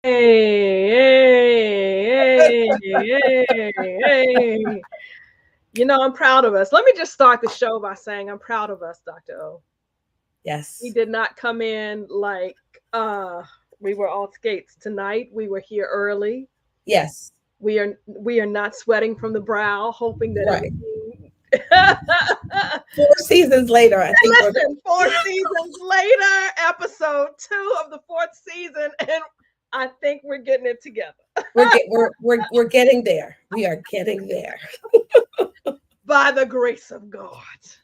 Hey, hey. I'm proud of us. Let me just start the show by saying I'm proud of us, Dr. O. We Yes. did not come in like we were all skates tonight. We were here early. Yes. We are not sweating from the brow, hoping that Right. everything 4 seasons later, I think we're Listen, 4 seasons later, episode 2 of the 4th season, and I think we're getting it together. we're getting there. We are getting there. By the grace of God.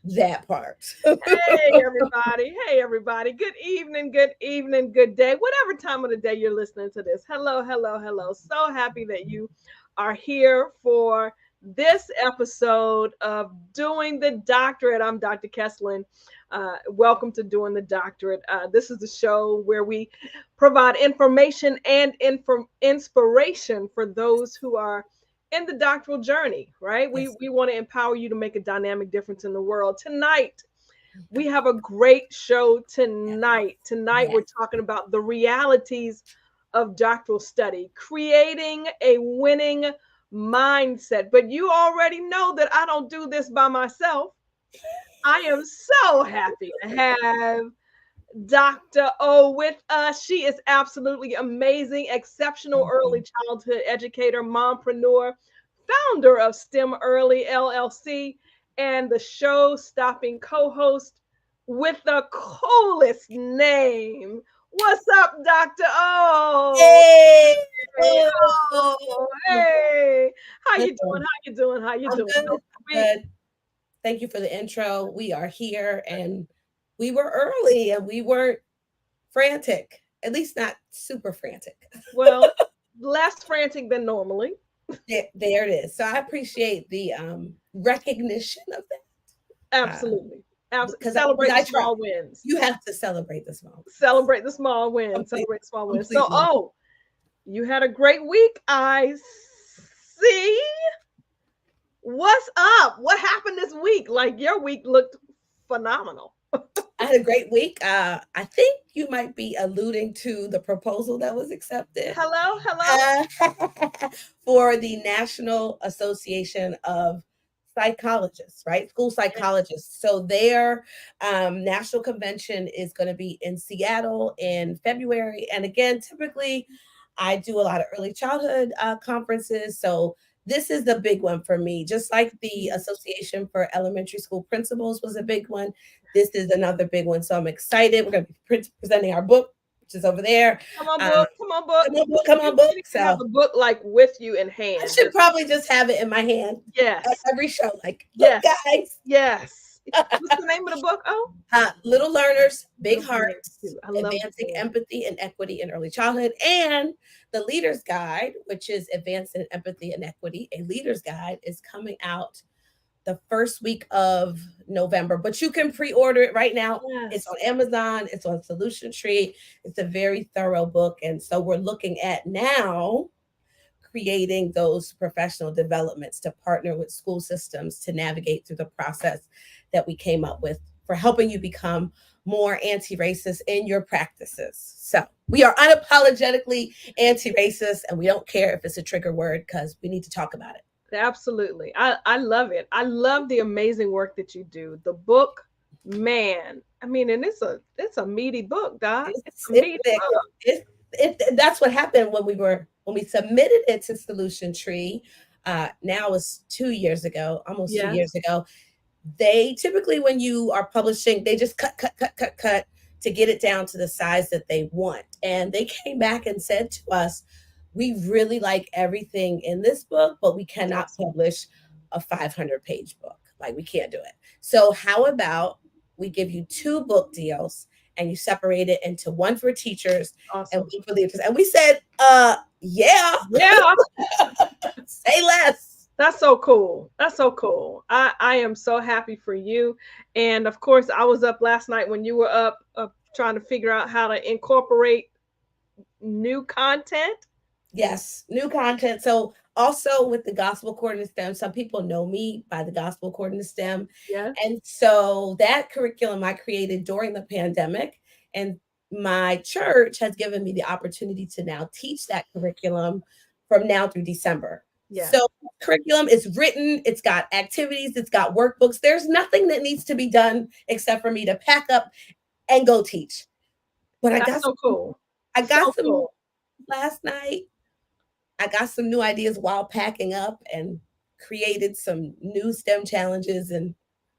That part. Hey, everybody. Hey, everybody. Good evening, good evening, good day. Whatever time of the day you're listening to this. Hello, hello, hello. So happy that you are here for this episode of Doing the Doctorate. I'm Dr. Kesslin. Welcome to Doing the Doctorate. This is the show where we provide information and inspiration for those who are in the doctoral journey, right? We, Yes. we want to empower you to make a dynamic difference in the world. Tonight, we have a great show tonight. Tonight, we're Yes. talking about the realities of doctoral study, creating a winning mindset. But you already know that I don't do this by myself. I am so happy to have Dr. O with us. She is absolutely amazing, exceptional Thank early you. childhood educator, mompreneur, founder of STEM Early LLC, and the show stopping co host with the coolest name. What's up, Dr. O? Hey. Hey, Oh. oh, hey. How you doing? Listen, How you doing? How you I'm doing? good. How's I'm your week? good. Thank you for the intro. We are here and we were early and we weren't frantic. At least not super frantic. Well, less frantic than normally. There it is. So I appreciate the recognition of that. Absolutely. Because Celebrate the I try. small wins. You have to celebrate the small wins. Celebrate the small wins. Complete, Celebrate the small wins. So, completely. you had a great week. I see. What's up? What happened this week? Like your week looked phenomenal. I had a great week. I think you might be alluding to the proposal that was accepted Hello, hello. for the National Association of Psychologists, right? School psychologists. So their national convention is going to be in Seattle in February. And again, typically I do a lot of early childhood conferences. So this is the big one for me. Just like the Association for Elementary School Principals was a big one, this is another big one. So I'm excited. We're going to be presenting our book, which is over there. Come on, Uh, book. Come on, book. come on, book. Come You on, book. need to have So the book like with you in I hand. should probably just have it in my hand at Yes. every show. Like, look, Yes. guys, Yes. What's the name of the book? Oh, little learners, big Little Learners hearts, too. I love advancing the name. empathy and equity in early childhood, and the Leader's Guide, which is advancing empathy and equity. A Leader's Guide is coming out the first week of November, but you can pre-order it right now. It's Yes. on Amazon, it's on Solution Tree. It's a very thorough book. And so we're looking at now creating those professional developments to partner with school systems to navigate through the process that we came up with for helping you become more anti-racist in your practices. So we are unapologetically anti-racist and we don't care if it's a trigger word because we need to talk about it. Absolutely. I love it. I love the amazing work that you do. The book, man. I mean, and it's a meaty book, Doc. It's a It's meaty thick. book. That's what happened when we submitted it to Solution Tree. Now it's 2 years ago, almost two Yes. years ago. They typically, when you are publishing, they just cut to get it down to the size that they want. And they came back and said to us, "We really like everything in this book, but we cannot Yes. publish a 500-page book. Like we can't do it. So how about we give you two book deals?" And you separate it into one for teachers and Awesome. one for leaders. And we said, yeah, Yeah. say less. That's so cool. That's so cool. I am so happy for you. And of course, I was up last night when you were up trying to figure out how to incorporate new content. Yes, new content. So also with the gospel according to STEM, some people know me by the gospel according to STEM. Yes. And so that curriculum I created during the pandemic. And my church has given me the opportunity to now teach that curriculum from now through December. Yeah. So curriculum is written, it's got activities, it's got workbooks. There's nothing that needs to be done except for me to pack up and go teach. But That's so cool. I got So some cool. last night. I got some new ideas while packing up and created some new STEM challenges and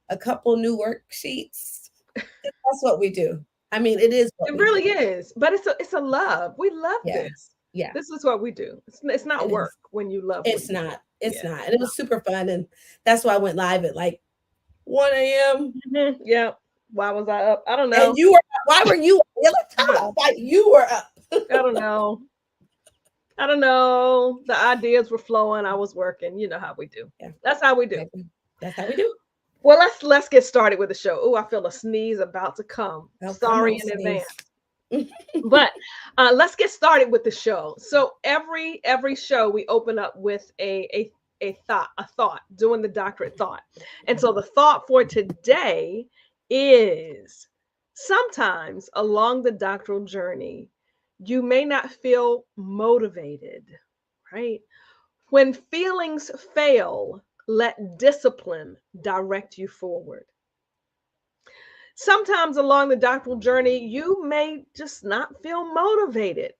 a couple new worksheets. That's what we do. I mean, it is what It we do. really is. But it's a love. We love Yeah. this. Yeah. This is what we do. It's not It work is. when you love what It's you do. not. It's Yeah. not. And it was super fun. And that's why I went live at like 1 a.m. Yeah. Why was I up? I don't And know. you were why were you let's I talk don't about know. why you were up. I don't know. I don't know. The ideas were flowing. I was working. You know how we do. Yeah, That's how we do. exactly. That's how we do. Well, let's get started with the show. Oh, I feel a sneeze about to come. Oh, come Sorry on, in advance. sneeze. But let's get started with the show. So every show we open up with a thought, doing the doctorate thought. And so the thought for today is sometimes along the doctoral journey, you may not feel motivated, right? When feelings fail, let discipline direct you forward. Sometimes along the doctoral journey, you may just not feel motivated.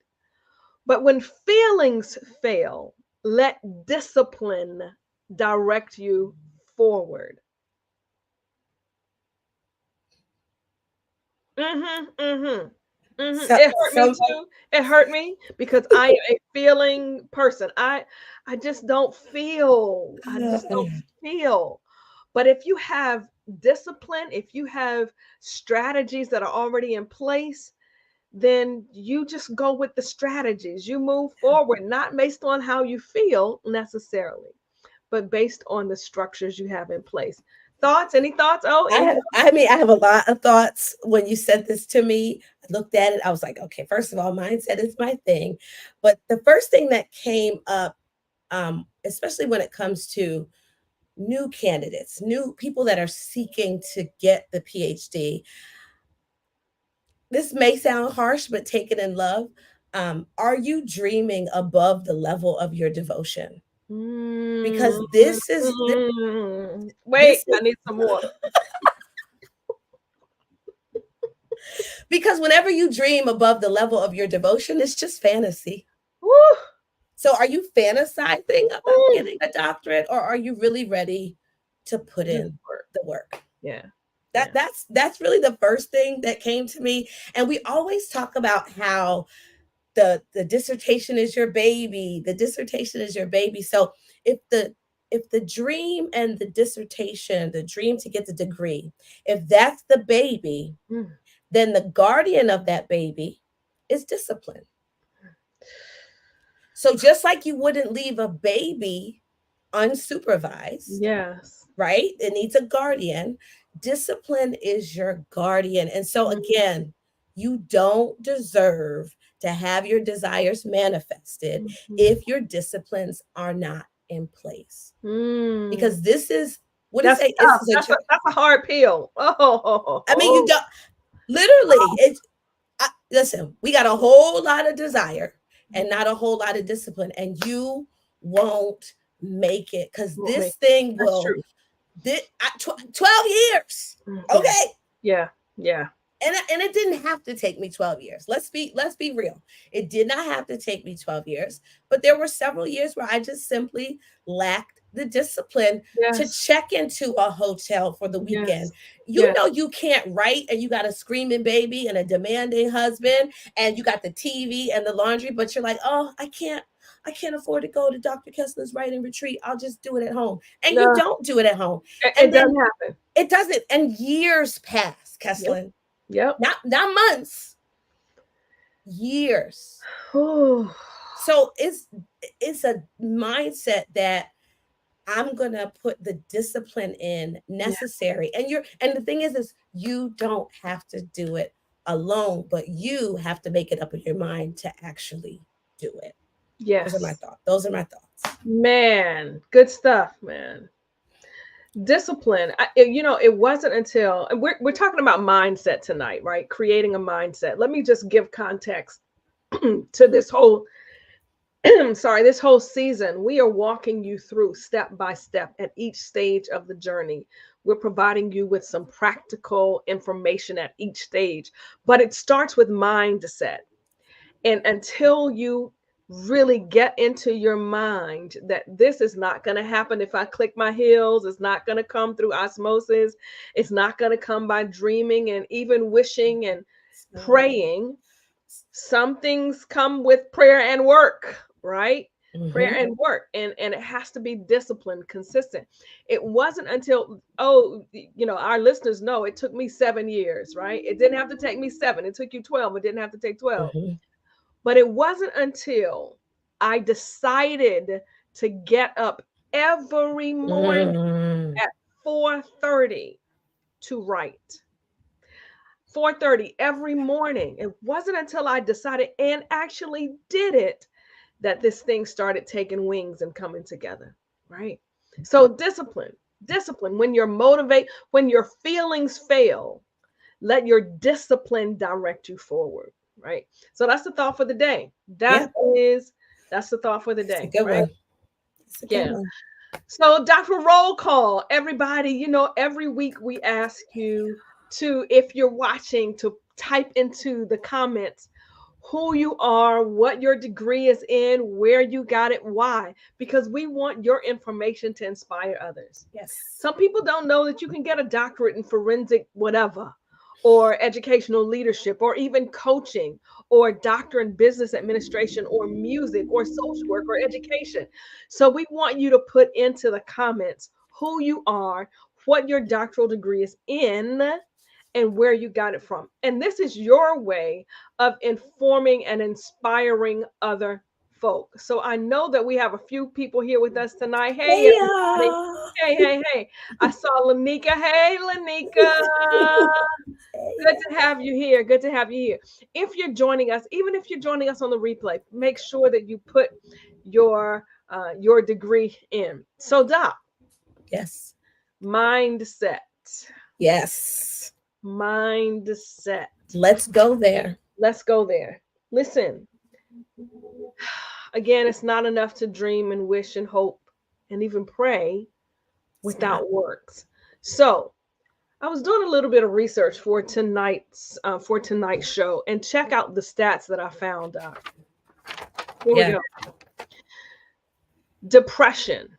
But when feelings fail, let discipline direct you forward. Mm-hmm. Mm-hmm. So, It hurt me so too. It hurt me because I am a feeling person. I just don't feel. I just don't feel. But if you have discipline, if you have strategies that are already in place, then you just go with the strategies. You move forward, not based on how you feel necessarily, but based on the structures you have in place. Thoughts? Any thoughts? Oh, any I mean, I have a lot of thoughts when you sent this to me. I looked at it. I was like, okay, first of all, mindset is my thing. But the first thing that came up, especially when it comes to new candidates, new people that are seeking to get the PhD, this may sound harsh, but take it in love. Are you dreaming above the level of your devotion? Mm, Because wait, this is I need some more. because whenever you dream above the level of your devotion, it's just fantasy. Woo, So are you fantasizing about woo. getting a doctorate, or are you really ready to put Do the in work. the work? Yeah, That yeah. that's really the first thing that came to me. And we always talk about how the dissertation is your baby. The dissertation is your baby. So if the dream and the dissertation, the dream to get the degree, if that's the baby, Mm. then the guardian of that baby is discipline. So just like you wouldn't leave a baby unsupervised, Yes. right? It needs a guardian. Discipline is your guardian. And so again, you don't deserve to have your desires manifested Mhm. if your disciplines are not in place. Mm. Because this is what it That's say? This tough. is a That's a hard pill. I mean, you Oh, don't literally it's listen, we got a whole lot of desire and not a whole lot of discipline, and you won't make it because won't make this it. thing That's will true. 12 years. Yeah, Okay. yeah, yeah. And it didn't have to take me 12 years. Let's be real. It did not have to take me 12 years, but there were several years where I just simply lacked the discipline to Yes, check into a hotel for the weekend. yes, You yes. know you can't write and you got a screaming baby and a demanding husband and you got the TV and the laundry, but you're like, "Oh, I can't afford to go to Dr. Kessler's writing retreat. I'll just do it at home." And you No, don't do it at home. it And doesn't then happen. it doesn't. And years pass, Yep, Kesslin. yep. Not months, years. Oh, So it's a mindset that I'm gonna put the discipline in yeah, necessary. And the thing is you don't have to do it alone, but you have to make it up in your mind to actually do it. Those are my yes. thoughts. Those are my thoughts. Man, good stuff, man. Discipline. It wasn't until, and we're talking about mindset tonight, right? Creating a mindset. Let me just give context to this whole sorry, this whole season. We are walking you through step by step at each stage of the journey. We're providing you with some practical information at each stage, but it starts with mindset. And until you really get into your mind that this is not going to happen if I click my heels, it's not going to come through osmosis, it's not going to come by dreaming and even wishing and So, praying. Some things come with prayer and work, right? Prayer mhm, and work, and it has to be disciplined, consistent. It wasn't until, oh, our listeners know it took me 7 years, right? It didn't have to take me 7, it took you 12, it didn't have to take 12. mhm, But it wasn't until I decided to get up every morning mm, at 4:30 to write. 4:30 every morning. It wasn't until I decided and actually did it that this thing started taking wings and coming together, right? So discipline, discipline. When you're motivated, when your feelings fail, let your discipline direct you forward, right? So that's the thought for the day. yeah, That's the thought for the it's a day, good right? one. It's a good Yeah. one. So, Dr. Roll Call, everybody, every week we ask you to, if you're watching, to type into the comments who you are, what your degree is in, where you got it, why, because we want your information to inspire others. Yes. Some people don't know that you can get a doctorate in forensic whatever, or educational leadership, or even coaching, or a doctor in business administration, or music, or social work, or education. So we want you to put into the comments who you are, what your doctoral degree is in, and where you got it from. And this is your way of informing and inspiring other folk. So I know that we have a few people here with us tonight. Hey, Hey everybody. y'all. Hey, hey, hey. I saw Lanika. Hey, Lanika. Hey Good to y'all. have you here. Good to have you here. If you're joining us, even if you're joining us on the replay, make sure that you put your degree in. So, Doc, Yes. mindset, Yes. mindset. Let's go there. Let's go there. Listen, again, it's not enough to dream and wish and hope and even pray It's not. without works. So, I was doing a little bit of research for tonight's show, and check out the stats that I found. Here we Yeah. go. Depression.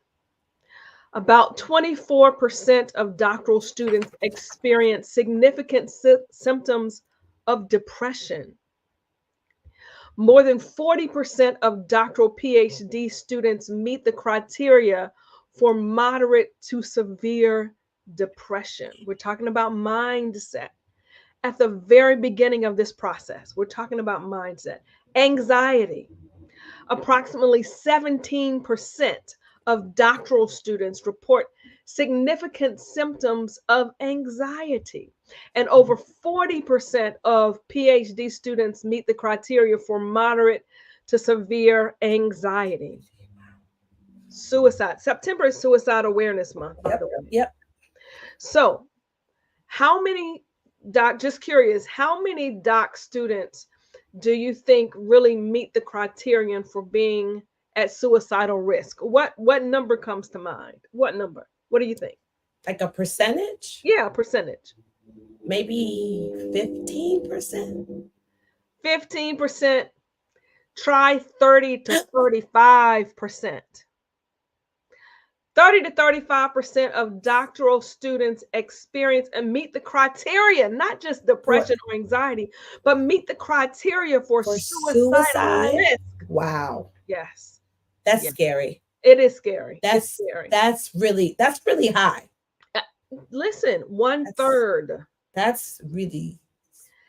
About 24% of doctoral students experience significant symptoms of depression. More than 40% of doctoral PhD students meet the criteria for moderate to severe depression. We're talking about mindset. At the very beginning of this process, we're talking about mindset. Anxiety. Approximately 17% of doctoral students report significant symptoms of anxiety, and over 40% of PhD students meet the criteria for moderate to severe anxiety. Suicide. September is Suicide Awareness Month, by Yep. the way. Yep. So, how many just curious, how many doc students do you think really meet the criterion for being at suicidal risk? What number comes to mind? What number? What do you think? Like a percentage? Yeah, percentage. Maybe 15%. 15%. Try 30 to 35%. 30 to 35% of doctoral students experience and meet the criteria, not just For depression or anxiety, but meet the criteria for for suicidal suicide. risk. Wow. Yes. That's Yeah. scary. It is scary. It's That's scary. that's really high. Uh, Listen, one That's third. that's really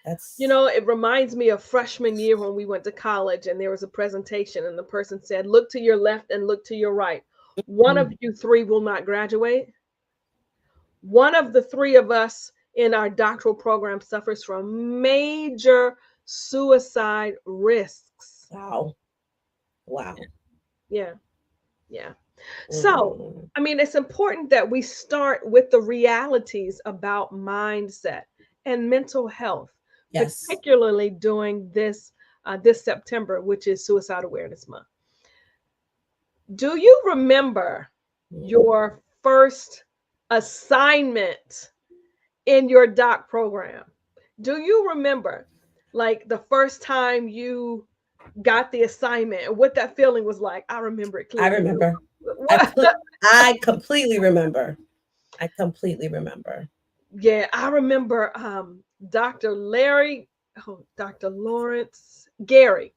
that's It reminds me of freshman year when we went to college and there was a presentation and the person said, look to your left and look to your right. One of mm, you three will not graduate. One of the three of us in our doctoral program suffers from major suicide risks. wow. Wow. Yeah, yeah. So, Mhm. I mean, it's important that we start with the realities about mindset and mental health, Yes. particularly during this September, which is Suicide Awareness Month. Do you remember your first assignment in your doc program? Do you remember like the first time you got the assignment and what that feeling was like? I remember it I clearly. remember. What? I completely remember. I completely remember. Yeah, I remember Dr. Larry, oh, Dr. Lawrence Gary.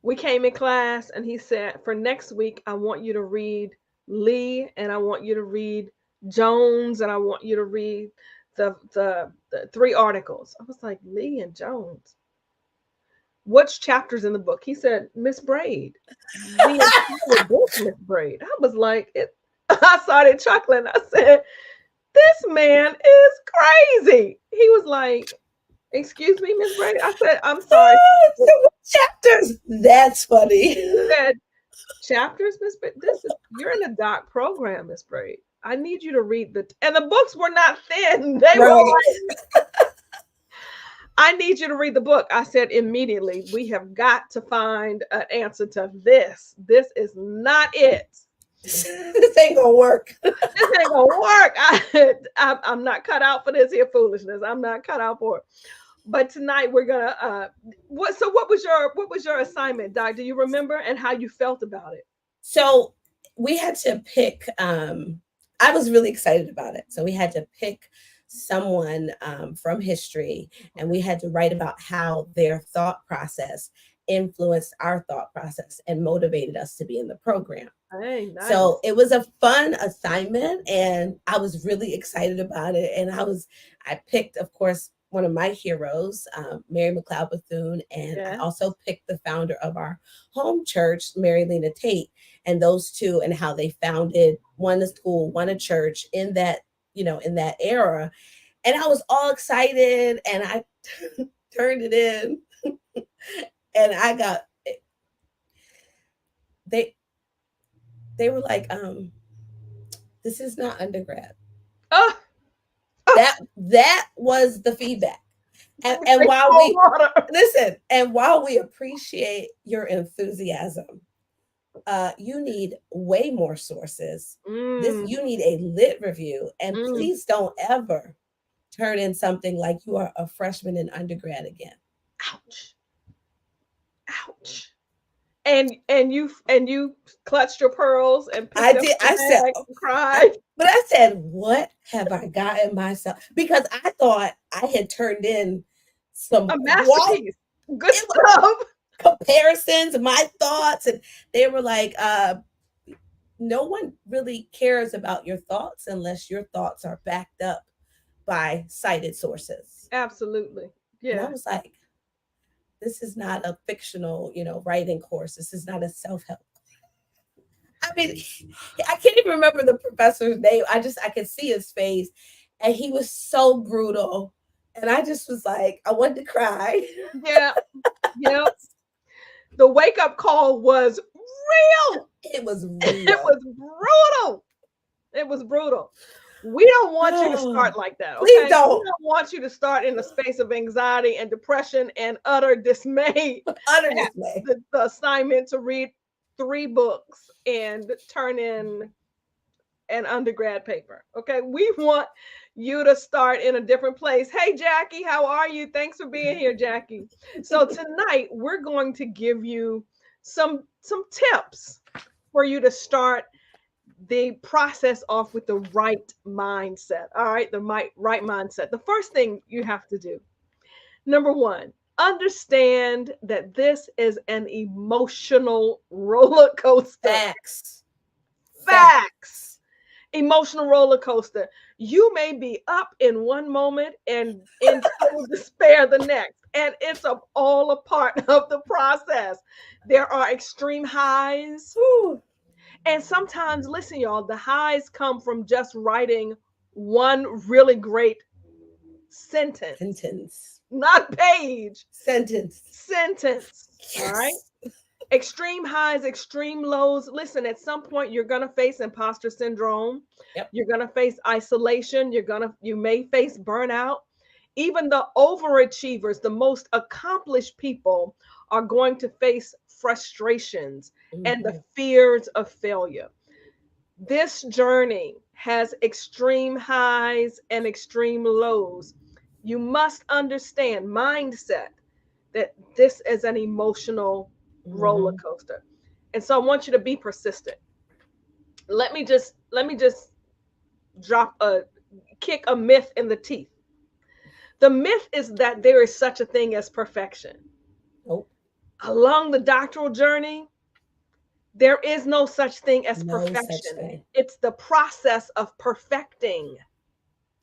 We came in class and he said, for next week, I want you to read Lee and I want you to read Jones and I want you to read the three articles. I was like, Lee and Jones. Which chapters in the book? He said, Miss Braid, the entire book, Miss Braid. I was like, it. I started chuckling. I said, this man is crazy. He was like, excuse me, Miss Braid. I said, I'm sorry. So what chapters? That's funny. He said, chapters, Miss Braid. This is you're in a doc program, Miss Braid. I need you to read and the books were not thin. They were Right. like, I need you to read the book. I said immediately, we have got to find an answer to this. This is not it. This ain't gonna work. This ain't gonna work. I'm not cut out for this here foolishness. I'm not cut out for it. But tonight we're gonna what was your assignment, Doc? Do you remember and how you felt about it? So we had to pick. I was really excited about it. So we had to pick someone from history, and Okay. we had to write about how their thought process influenced our thought process and motivated us to be in the program. Hey, So nice. it was a fun assignment and I was really excited about it. And I picked, of course, one of my heroes, Mary McLeod Bethune, and I Yes. also picked the founder of our home church, Mary Lena Tate, and those two and how they founded one a school, one a church in that, in that era. And I was all excited and I turned it in and I got they they were like, this is not undergrad. Oh, oh, That was the feedback. And drink while more we water. listen, and while we appreciate your enthusiasm, you need way more sources. This Mm, you need a lit review, and mm, please don't ever turn in something like you are a freshman in undergrad again. ouch. Ouch. And you clutched your pearls and picked I up did. your bag and I, cried. but I said, what have I gotten myself? Because I thought I had turned in some A qual. masterpiece. Good It was stuff. comparisons, my thoughts, and they were like, no one really cares about your thoughts unless your thoughts are backed up by cited sources. Absolutely. And I Yeah. was like, this is not a fictional, writing course. This is not a self-help. I mean, I can't even remember the professor's name. I could see his face and he was so brutal. And I just was like, I wanted to cry. Yeah. Yep. The wake up call was real. It was It real. was brutal. It was brutal. We don't want you to Oh, start like that, please okay? We don't don't want you to start in a space of anxiety and depression and utter dismay utter at dismay. the assignment to read three books and turn in an undergrad paper. Okay. We want you to start in a different place. Hey, Jackie, how are you? Thanks for being here, Jackie. So tonight we're going to give you some tips for you to start the process off with the right mindset. All right, the right mindset. The first thing you have to do, number one, understand that this is an emotional roller coaster. Facts. Facts. Facts. Emotional roller coaster. You may be up in one moment and in total despair the next. And it's all a part of the process. There are extreme highs. Whew. And sometimes, listen, y'all, the highs come from just writing one really great sentence, Sentence. not page, Sentence. sentence. All right. Yes. Extreme highs, extreme lows. Listen, at some point you're going to face imposter syndrome. Yep. You're going to face isolation. You may face burnout. Even the overachievers, the most accomplished people are going to face frustrations and the Hmm. fears of failure. This journey has extreme highs and extreme lows. You must understand mindset that this is an emotional roller Hmm. coaster. And so I want you to be persistent. Let me just drop a kick a myth in the teeth. The myth is that there is such a thing as perfection. Nope. Along the doctoral journey, there is no such thing as No such perfection. thing. It's the process of perfecting.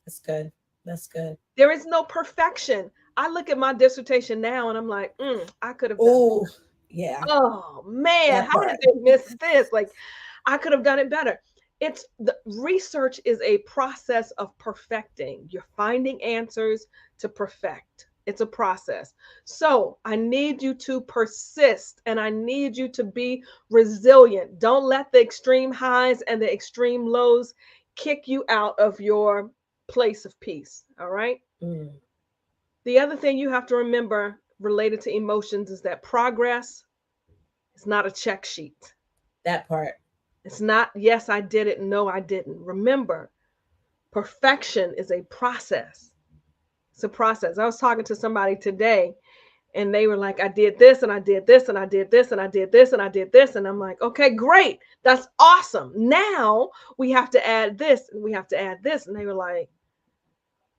That's good. That's good. There is no perfection. I look at my dissertation now and I'm like, I could have done Oh, better. yeah, Oh man, that how did part. they miss this? Like, I could have done it better. It's the research is a process of perfecting. You're finding answers to perfect. It's a process. So I need you to persist and I need you to be resilient. Don't let the extreme highs and the extreme lows kick you out of your place of peace. All right. Mm, The other thing you have to remember related to emotions is that progress is not a check sheet. that part. It's not, yes, I did it. No, I didn't. Remember, perfection is a process. It's a process. I was talking to somebody today and they were like, I did this and I did this and I did this and I did this and I did this. And I'm like, okay, great. That's awesome. Now we have to add this and we have to add this. And they were like,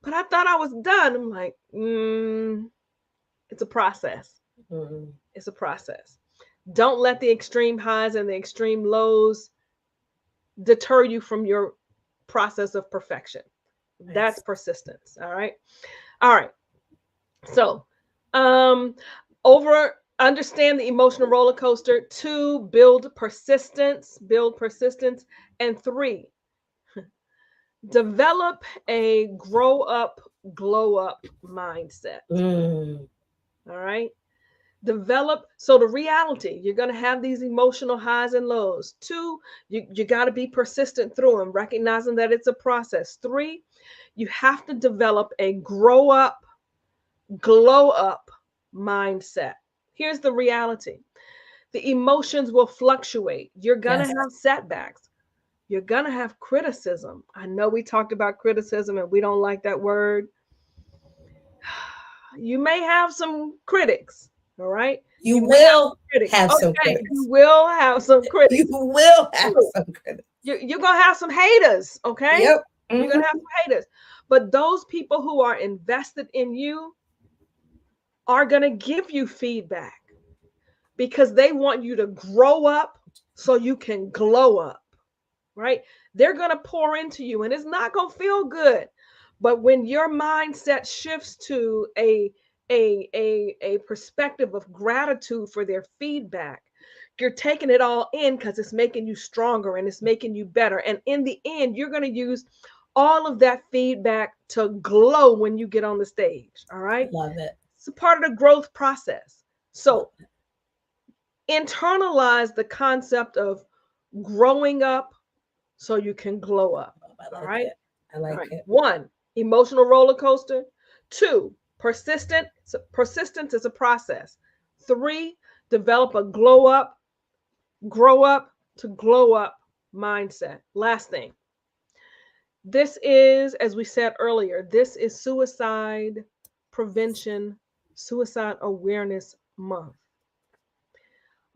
but I thought I was done. I'm like, it's a process. Mm, It's a process. Don't let the extreme highs and the extreme lows deter you from your process of perfection. That's nice. persistence. All right. All right. So, um, over understand the emotional roller coaster. Two, build persistence. And three, develop a grow up, glow up mindset. Mm, All right. Develop so the reality you're going to have these emotional highs and lows. Two, you got to be persistent through them, recognizing that it's a process. Three, you have to develop a grow up, glow up mindset. Here's the reality: the emotions will fluctuate. You're going to yes. have setbacks. You're going to have criticism. I know we talked about criticism and we don't like that word. You may have some critics, all right? You You may have will some critics. have some Okay, you critics. will have some You critics. will have True. some critics. You're going to have some haters, okay? Yep. You're going Hmm. to have some haters. But those people who are invested in you are going to give you feedback because they want you to grow up so you can glow up, right? They're going to pour into you and it's not going to feel good. But when your mindset shifts to a perspective of gratitude for their feedback, you're taking it all in because it's making you stronger and it's making you better. And in the end, you're going to use all of that feedback to glow when you get on the stage. All right. Love it. It's a part of the growth process. Love So it. internalize the concept of growing up so you can glow up. I All like right. it. I All like right. it. One, emotional roller coaster. Two, persistence is a process. Three, develop a grow up to glow up mindset. Last thing. This is, as we said earlier, this is suicide prevention, suicide awareness month.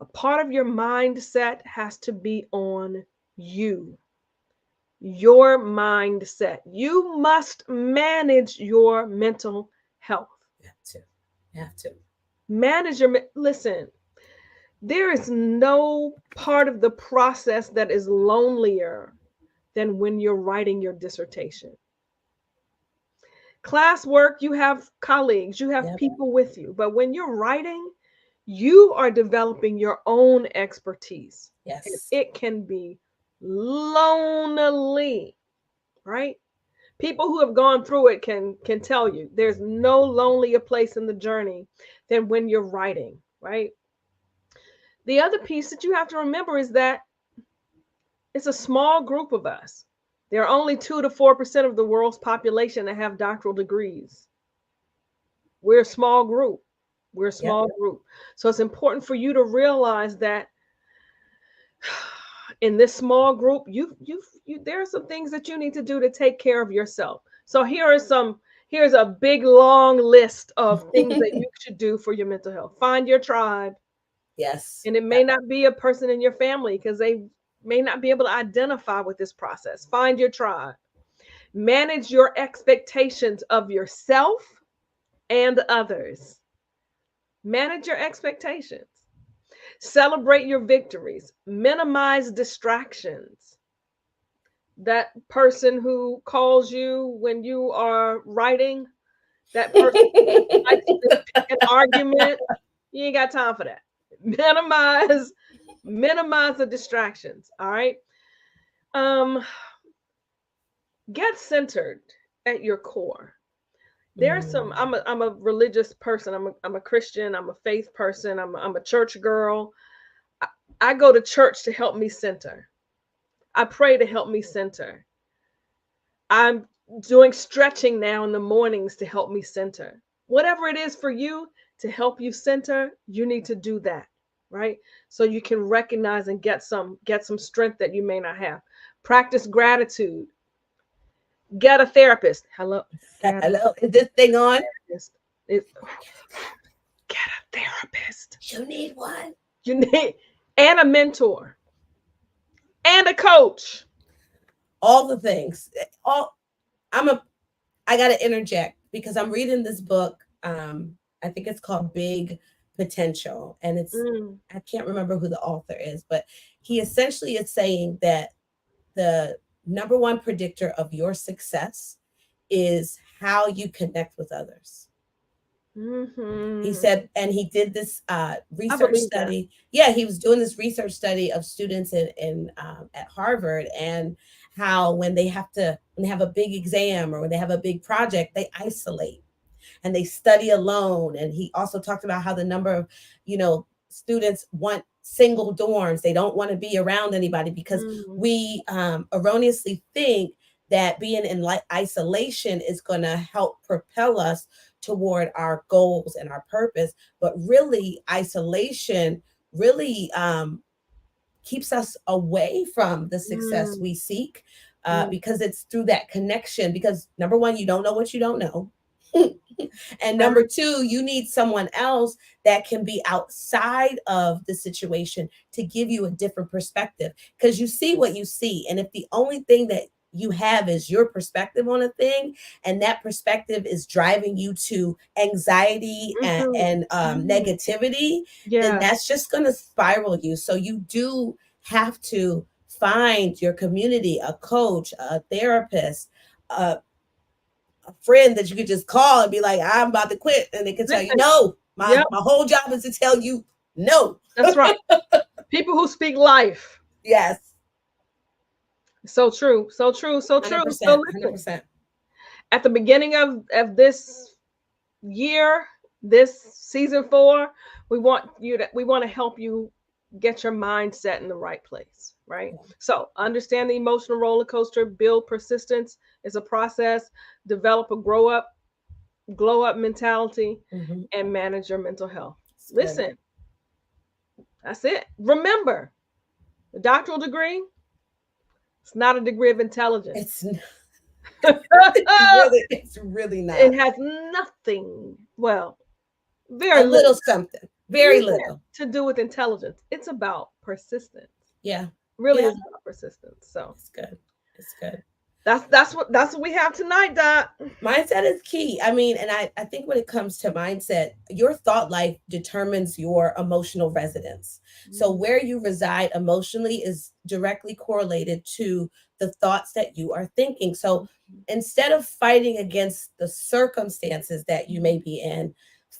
A part of your mindset has to be on you, your mindset. You must manage your mental health. You have to. You have to. Manage your, listen, there is no part of the process that is lonelier than when you're writing your dissertation. Classwork, you have colleagues, you have Yep. people with you. But when you're writing, you are developing your own expertise. And Yes. it can be lonely, right? People who have gone through it can tell you there's no lonelier place in the journey than when you're writing, right? The other piece that you have to remember is that it's a small group of us. There are only 2 to 4% of the world's population that have doctoral degrees. We're a small group. We're a Yep. small group. So it's important for you to realize that in this small group, there are some things that you need to do to take care of yourself. So here's a big long list of things that you should do for your mental health. Find your tribe. Yes. And it may not be a person in your family because they may not be able to identify with this process. Find your tribe. Manage your expectations of yourself and others. Manage your expectations. Celebrate your victories. Minimize distractions. That person who calls you when you are writing, that person likes to pick an argument, you ain't got time for that. Minimize minimize the distractions. All right. Um, get centered at your core. There's some. Mm. I'm a religious person. I'm a Christian. I'm a faith person. I'm a church girl. I, I go to church to help me center. I pray to help me center. I'm doing stretching now in the mornings to help me center. Whatever it is for you to help you center, you need to do that, right? So you can recognize and get some strength that you may not have. Practice gratitude. Get a therapist. Hello, get a Hello, is this thing on? therapist. It- get a therapist. You need one. You need and a mentor and a coach. All the things. All I'm a I gotta interject because I'm reading this book. I think it's called Big Potential, and Mm, I can't remember who the author is, but he essentially is saying that the number one predictor of your success is how you connect with others. He hmm. said, and he did this I research believe that. study. Yeah, he was doing this research study of students in at Harvard, and how when they have a big exam or when they have a big project, they isolate and they study alone. And he also talked about how the number of, students want single dorms. They don't want to be around anybody because Mm, we erroneously think that being in isolation is going to help propel us toward our goals and our purpose. But really, isolation really keeps us away from the success mm, we seek, mm, because it's through that connection. Because number one, you don't know what you don't know. And very number two, you need someone else that can be outside of the situation to give you a different perspective, because you see what you see. And if the only thing that you have is your perspective on a thing, and that perspective is driving you to anxiety mhm, and mhm. negativity, then Yeah. that's just going to spiral you. So you do have to find your community, a coach, a therapist, a friend that you could just call and be like, I'm about to quit. And they can tell you, Listen. no, Yep. my whole job is to tell you no. That's right. People who speak life. Yes. So true. So true. So true. So 100%. listen. 100%. At the beginning of this year, this season 4, we want to help you get your mindset in the right place, right? So understand the emotional roller coaster, build persistence is a process, develop a glow up mentality, Mm-hmm. and manage your mental health. It's good. Listen, that's it. Remember, the doctoral degree, it's not a degree of intelligence. It's It it's really not. has nothing, well, A very little little, something. Very yeah, little. to do with intelligence. It's about persistence. Yeah. Really Yeah. is about persistence. So It's good. It's good. that's what we have tonight, Doc. Mindset is key. I mean, and I think when it comes to mindset, your thought life determines your emotional residence. So Mhm. where you reside emotionally is directly correlated to the thoughts that you are thinking. So instead of fighting against the circumstances that you may be in,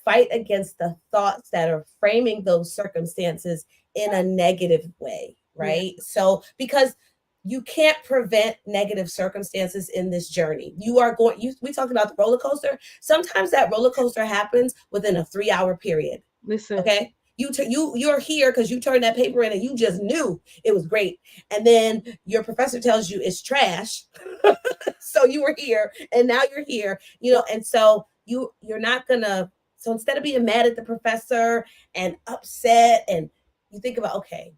fight against the thoughts that are framing those circumstances in a negative way, Yeah. right? So because you can't prevent negative circumstances in this journey. You are going, we talked about the roller coaster. Sometimes that roller coaster happens within a 3-hour period. Listen. Okay. you're here because you turned that paper in and you just knew it was great, and then your professor tells you it's trash. So you were here and now you're here, Wow. and so you're not gonna, so instead of being mad at the professor and upset, and you think about, okay,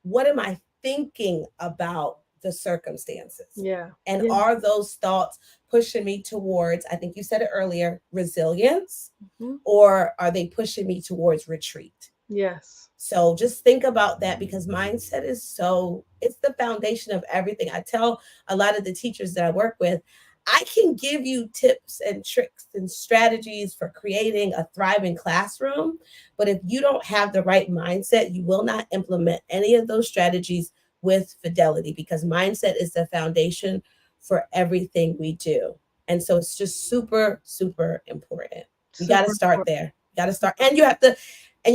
what am I thinking about the circumstances, Yeah. and Yeah. are those thoughts pushing me towards, I think you said it earlier, resilience, Mhm. or are they pushing me towards retreat? Yes. So just think about that, because mindset is so, it's the foundation of everything. I tell a lot of the teachers that I work with, I can give you tips and tricks and strategies for creating a thriving classroom, but if you don't have the right mindset, you will not implement any of those strategies with fidelity, because mindset is the foundation for everything we do. And so it's just super, super important. We got to Super start important. there. You got to start, and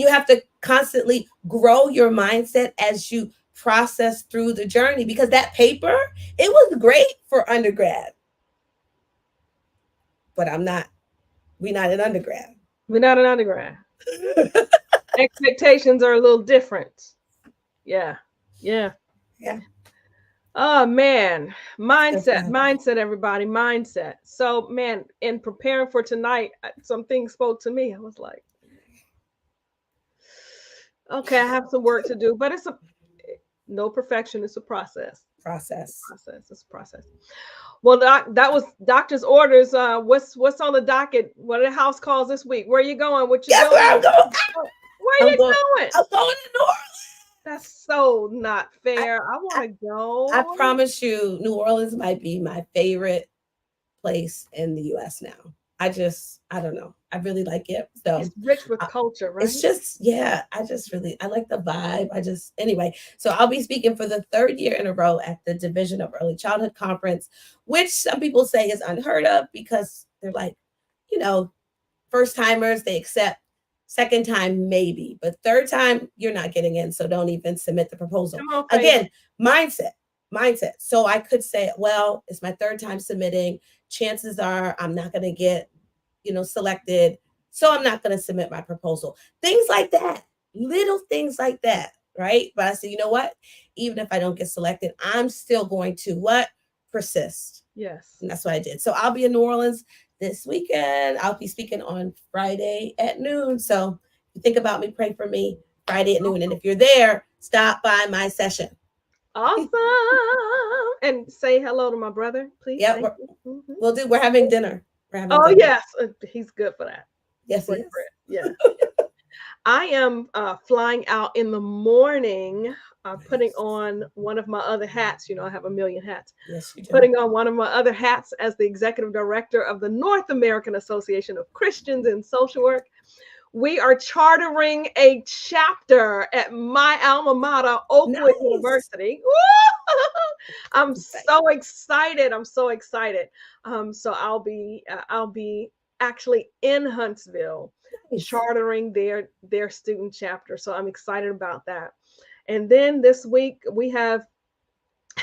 you have to constantly grow your mindset as you process through the journey, because that paper, it was great for undergrad, but we're not an undergrad. We're not an undergrad. Expectations are a little different. Yeah. Yeah. Yeah, Oh man, so mindset, fun. mindset, everybody, mindset. So man, in preparing for tonight, some things spoke to me. I was like, okay, I have some work to do, but it's a no perfection. It's a process. Process. Process. It's a process. Well, that was doctor's orders. What's on the docket? What are the house calls this week? Where you going? What you Guess where I'm doing? going? Where I'm you going. going? I'm going to New Orleans. That's so not I, fair. I want I, to I go. promise you, New Orleans might be my favorite place in the U.S. now. I don't know. I really like it. It's So rich with uh, culture, it's right? just, yeah, I like the vibe. Anyway, so I'll be speaking for the third year in a row at the Division of Early Childhood Conference, which some people say is unheard of because they're like, you know, first timers, they accept. Second time, maybe. But third time, you're not getting in. So don't even submit the proposal. Come on, Faith. Again, mindset. Mindset. So I could say, well, it's my third time submitting. Chances are I'm not going to get, selected. So I'm not going to submit my proposal. Things like that. Little things like that. Right. But I said, you know what? Even if I don't get selected, I'm still going to what? Persist. Yes. And that's what I did. So I'll be in New Orleans this weekend. I'll be speaking on Friday at noon. So if you think about me, pray for me Friday at noon. And if you're there, stop by my session. Awesome. And say hello to my brother, please. Yep, Thank you. Mhm. we're having dinner. We're having Oh, dinner. yes. He's good for that. Yes, he Break is. bread. Yeah. I am flying out in the morning, putting Nice. on one of my other hats. You know, I have a million hats. Yes, you do. Putting on one of my other hats as the executive director of the North American Association of Christians in Social Work. We are chartering a chapter at my alma mater, Oakwood Nice. University. Woo! I'm Exciting. so excited. I'm so excited. So I'll be actually in Huntsville Nice. chartering their student chapter. So I'm excited about that. And then this week we have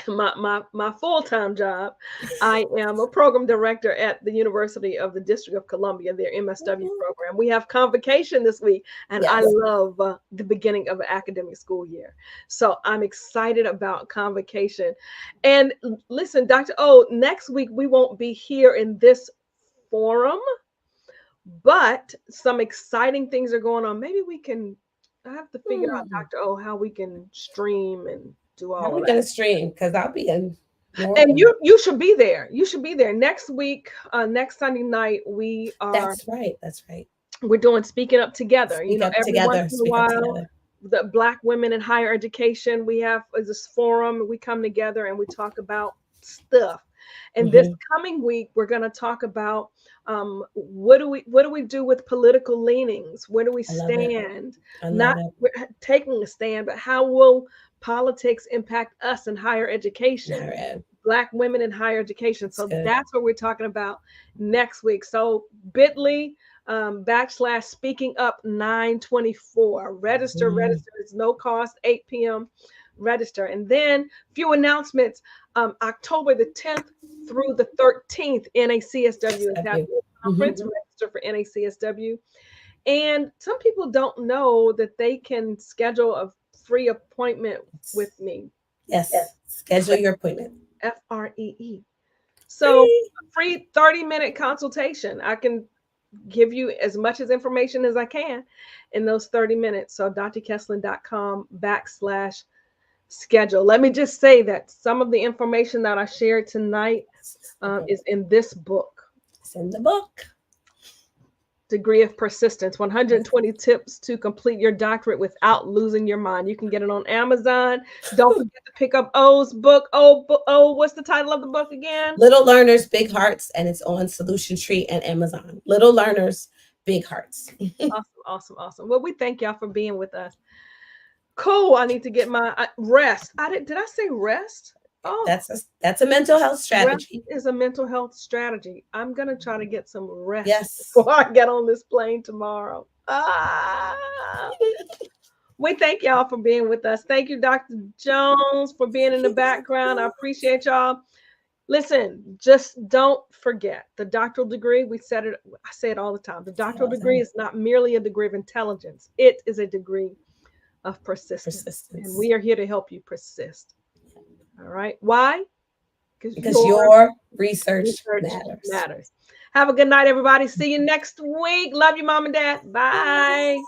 my full-time job. I am a program director at the University of the District of Columbia, their MSW Mhm. program. We have convocation this week, and I Yes. love the beginning of an academic school year. So I'm excited about convocation. And listen, Dr. O, next week we won't be here in this forum, but some exciting things are going on. Maybe we can, I have to figure out, Hmm. Dr. O, how we can stream and do How are all we of that. gonna stream? Because I'll be in New And Orleans. you should be there. You should be there next week. Next Sunday night, That's right. That's right. we're doing speaking up together. You Speak know, up every once together. in a Speak up while, together. the Black women in higher education, we have this forum. We come together and we talk about stuff. And this Hmm. coming week, we're going to talk about what do we do with political leanings? Where do we I love it. stand? I love Not it. taking a stand, but how will politics impact us in higher education? Higher ed. Black women in higher education. It's So good. that's what we're talking about next week. So bit.ly / speaking up 924. Mm. Register. It's no cost, 8 p.m. Register. And then few announcements. October the 10th through the 13th, NACSW is having SW. a Hmm. conference. Register for NACSW. And some people don't know that they can schedule a free appointment with me. Yes. Schedule your appointment. FREE. So, Free. free 30-minute consultation. I can give you as much as information as I can in those 30 minutes. So, drkesslin.com/schedule. Let me just say that some of the information that I shared tonight is in this book. It's in the book. Degree of Persistence, 120 tips to complete your doctorate without losing your mind. You can get it on Amazon. Don't forget to pick up O's book. What's the title of the book again? Little Learners, Big Hearts, and it's on Solution Tree and Amazon. Little Learners, Big Hearts. Awesome. Well, we thank y'all for being with us. Cool. I need to get my rest. Did I say rest? Oh, That's a mental health strategy. Rest is a mental health strategy. I'm gonna try to get some rest Yes. before I get on this plane tomorrow. We thank y'all for being with us. Thank you, Dr. Jones, for being in the background. I appreciate y'all. Listen, just don't forget the doctoral degree. I say it all the time. The doctoral degree is not merely a degree of intelligence, it is a degree of persistence. And we are here to help you persist. All right. Why? Because your research matters. Have a good night, everybody. See you next week. Love you, Mom and Dad. Bye.